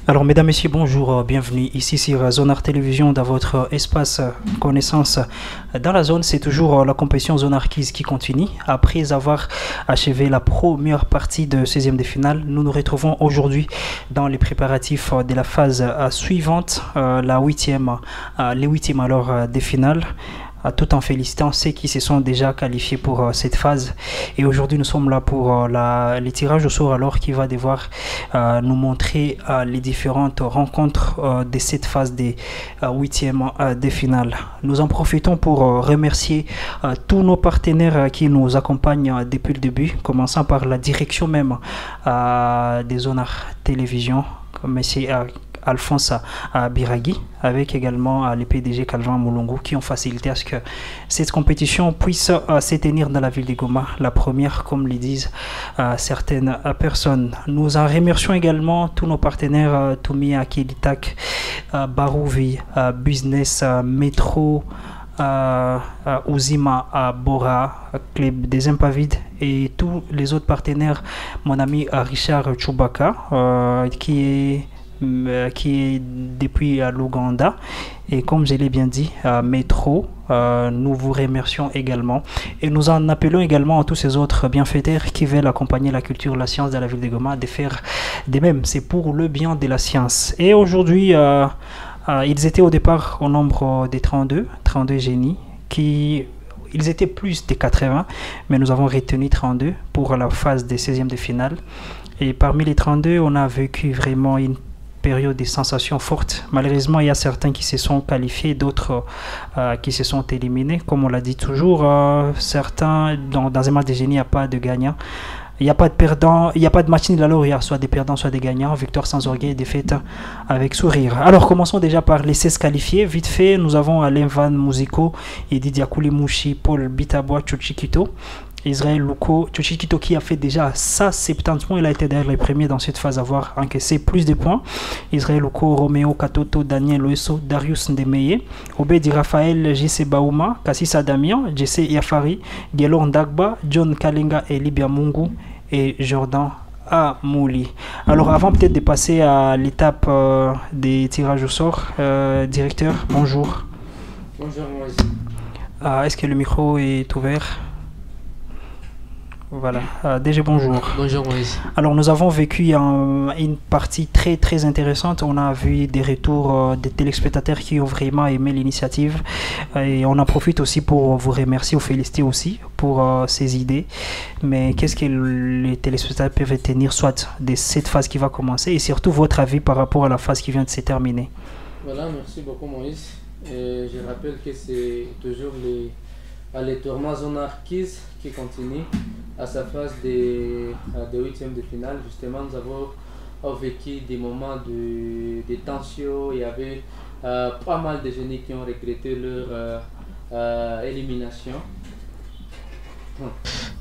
Alors, mesdames, messieurs, bonjour, bienvenue ici sur Zonar Télévision dans votre espace connaissance. Dans la zone, c'est toujours la compétition Zonarquise qui continue. Après avoir achevé la première partie de 16e de finale, nous nous retrouvons aujourd'hui dans les préparatifs de la phase suivante, la huitième, les huitièmes alors des finales. Tout en félicitant ceux qui se sont déjà qualifiés pour cette phase. Et aujourd'hui, nous sommes là pour les tirages au sort, alors qui va devoir nous montrer les différentes rencontres de cette phase des huitièmes de finale. Nous en profitons pour remercier tous nos partenaires qui nous accompagnent depuis le début, commençant par la direction même des Zonar Télévision, comme monsieur Alphonse Biragui, avec également les PDG Calvin Moulongo qui ont facilité à ce que cette compétition puisse se tenir dans la ville de Goma, la première comme le disent certaines personnes. Nous en remercions également tous nos partenaires Toumi Akilitak, Barouvi, Business, Métro, Ouzima, Bora, Club des Impavides et tous les autres partenaires. Mon ami Richard Chubaka qui est depuis l'Ouganda, et comme je l'ai bien dit, Métro, nous vous remercions également, et nous en appelons également à tous ces autres bienfaiteurs qui veulent accompagner la culture, la science dans la ville de Goma, de faire de même. C'est pour le bien de la science. Et aujourd'hui, ils étaient au départ au nombre de 32 génies ils étaient plus de 80, mais nous avons retenu 32 pour la phase des 16e de finale. Et parmi les 32, on a vécu vraiment une période de sensations fortes. Malheureusement, il y a certains qui se sont qualifiés, d'autres qui se sont éliminés. Comme on l'a dit toujours, certains, dans un match de génie, il n'y a pas de gagnant. Il n'y a pas de perdant, il n'y a pas de match nul, alors il y a soit des perdants, soit des gagnants. Victoire sans orgueil, défaite avec sourire. Alors, commençons déjà par les 16 qualifiés. Vite fait, nous avons Alain Van Mouziko, Didier Koulimouchi, Paul Bitabois, Chuchikito, Israël Louko, Chuchikito qui a fait déjà ça 70 points. Il a été d'ailleurs le premier dans cette phase à avoir encaissé plus de points. Israël Louko, Roméo Katoto, Daniel Loeso, Darius Ndemeye, Obedi Raphaël, JC Baouma, Kassisa Damien, JC Yafari, Gelor Ndagba, John Kalenga et Libia Mungu et Jordan Amouli. Alors avant peut-être de passer à l'étape des tirages au sort, directeur, bonjour. Bonjour Moïse. Est-ce que le micro est ouvert? Voilà, déjà bonjour. Bonjour Moïse. Alors nous avons vécu une partie très très intéressante. On a vu des retours des téléspectateurs qui ont vraiment aimé l'initiative, et on en profite aussi pour vous remercier, vous féliciter aussi pour ces idées. Mais qu'est-ce que les téléspectateurs peuvent tenir soit de cette phase qui va commencer, et surtout votre avis par rapport à la phase qui vient de se terminer? Voilà, merci beaucoup Moïse. Et je rappelle que c'est toujours les tournois Zonarquise qui continue à sa phase de huitième de finale. Justement, nous avons vécu des moments de tension. Il y avait pas mal de jeunes qui ont regretté leur élimination.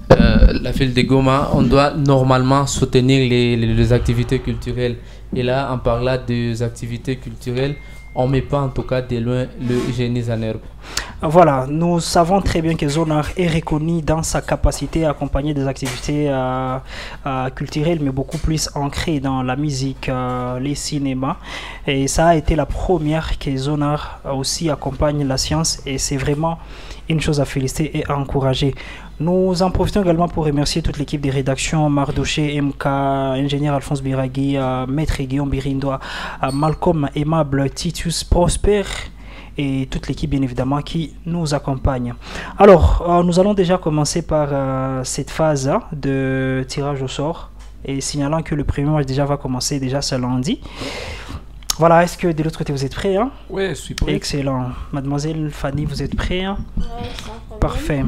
La ville de Goma, on doit normalement soutenir les activités culturelles. Et là, en parlant des activités culturelles, on ne met pas en tout cas de loin le génie en herbe. Voilà, nous savons très bien que Zonar est reconnu dans sa capacité à accompagner des activités culturelles, mais beaucoup plus ancrées dans la musique, les cinémas. Et ça a été la première que Zonar aussi accompagne la science, et c'est vraiment une chose à féliciter et à encourager. Nous en profitons également pour remercier toute l'équipe des rédactions, Mardoché, MK, ingénieur Alphonse Biragui, Maître Guillaume Birindoa, Malcolm Aimable, Titus Prosper, et toute l'équipe bien évidemment qui nous accompagne. Alors, nous allons déjà commencer par cette phase de tirage au sort, et signalant que le premier match déjà va commencer déjà ce lundi. Voilà, est-ce que de l'autre côté vous êtes prêts, hein? Oui, je suis prêt. Excellent. Mademoiselle Fanny, vous êtes prêts, hein? Ouais, sans problème. Parfait.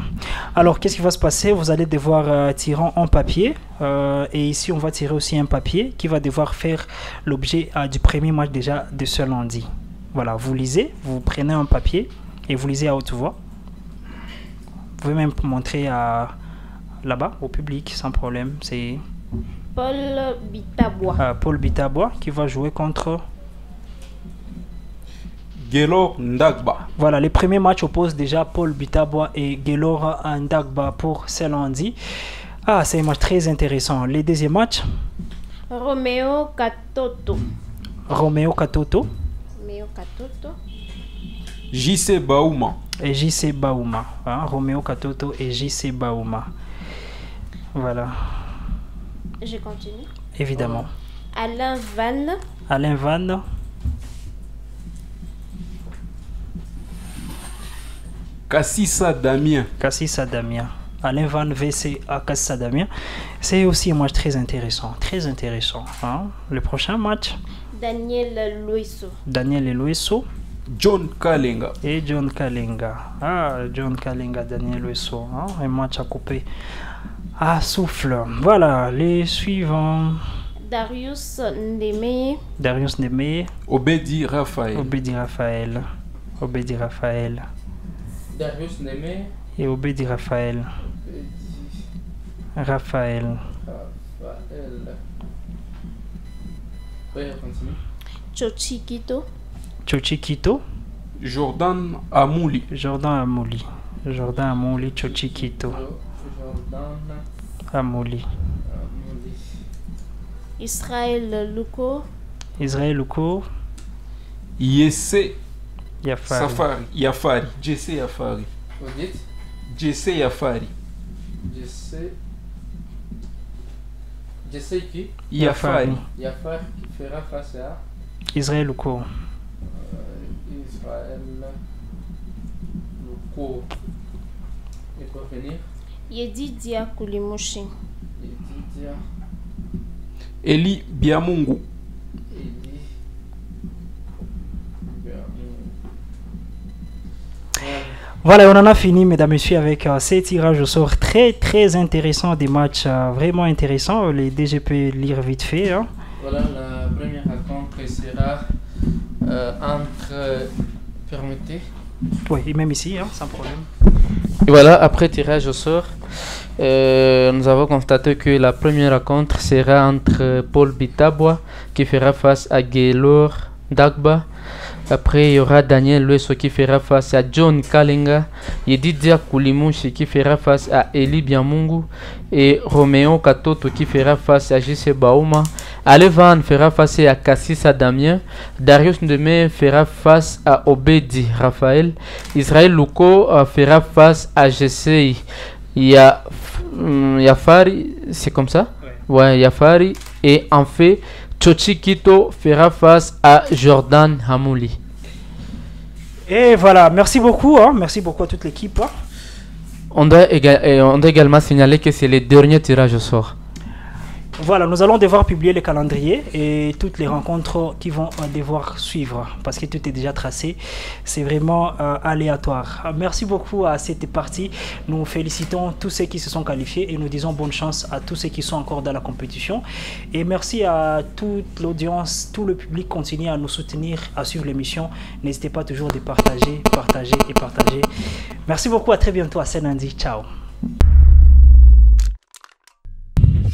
Alors, qu'est-ce qui va se passer? Vous allez devoir tirer en papier, et ici on va tirer aussi un papier qui va devoir faire l'objet du premier match déjà de ce lundi. Voilà, vous lisez, vous prenez un papier et vous lisez à haute voix. Vous pouvez même montrer là-bas au public sans problème. C'est Paul Bitabois. Paul Bitabois qui va jouer contre Gelor Ndagba. Voilà, les premiers matchs opposent déjà Paul Bitabois et Gelor Ndagba pour ce lundi. Ah, c'est un match très intéressant. Les deuxièmes matchs, Roméo Katoto. Roméo Katoto Romeo Katoto. JC Baouma. et JC Baouma. Hein, Roméo Katoto et JC Baouma. Voilà, Je continue. évidemment. Alain Van. Alain Van, Kassissa Damien. Kassissa Damien. Alain Van VC à Kassissa Damien. C'est aussi un match très intéressant. Très intéressant. Hein. Le prochain match, Daniel Loiso. Daniel Eloeso John Kalenga. et John Kalenga. Ah, John Kalenga, Daniel Eloeso. Hein. Un match à couper à souffle. Voilà, les suivants. Darius Ndeme. Darius Neme, Obedi Raphaël. Obedi Raphaël. Obedi Raphaël. Darius Neme. Et Obedi Raphaël. Raphaël. Raphaël. Oui, on continue. Chochikito. Chochikito. Jordan Amouli. Jordan Amouli. Jordan Amouli, Chochikito. Jordan. Amouli. Amouli. Israël Luko. Israël Luko. Yesse Yafari. Safari. Yafari. JC Yafari. Vous dites JC Yafari. Je sais qui Yafari. Yafar qui fera face à Israël Luko. Israël. Le cours. Et pour venir, Yedidia Kulimushi. Yedidia. Eli Biamungu. Eli. Voilà, on en a fini, mesdames et messieurs, avec ces tirages au sort très très intéressants, des matchs vraiment intéressants. Les DGP lire vite fait. Hein. Voilà, la première rencontre sera entre. Permettez. Oui, et même ici, hein, sans problème. Et voilà, après tirage au sort, nous avons constaté que la première rencontre sera entre Paul Bitabois qui fera face à Gaylor Dagba. Après, il y aura Daniel Lueso qui fera face à John Kalenga, Yedidia Kulimushi qui fera face à Eli Biamungu et Roméo Katoto qui fera face à JC Baouma. Alevan fera face à Kassissa Damien, Darius Ndeme fera face à Obedi Raphaël, Israël Luko fera face à JC Yafari, c'est comme ça? Ouais, Yafari. Et en fait, Chochikito fera face à Jordan Hamouli. Et voilà, merci beaucoup à toute l'équipe. Hein. On doit également signaler que c'est le dernier tirage au sort. Voilà, nous allons devoir publier le calendrier et toutes les rencontres qui vont devoir suivre parce que tout est déjà tracé. C'est vraiment aléatoire. Merci beaucoup à cette partie. Nous félicitons tous ceux qui se sont qualifiés et nous disons bonne chance à tous ceux qui sont encore dans la compétition. Et merci à toute l'audience, tout le public continue à nous soutenir, à suivre l'émission. N'hésitez pas toujours de partager. Merci beaucoup, à très bientôt, à ce lundi. Ciao.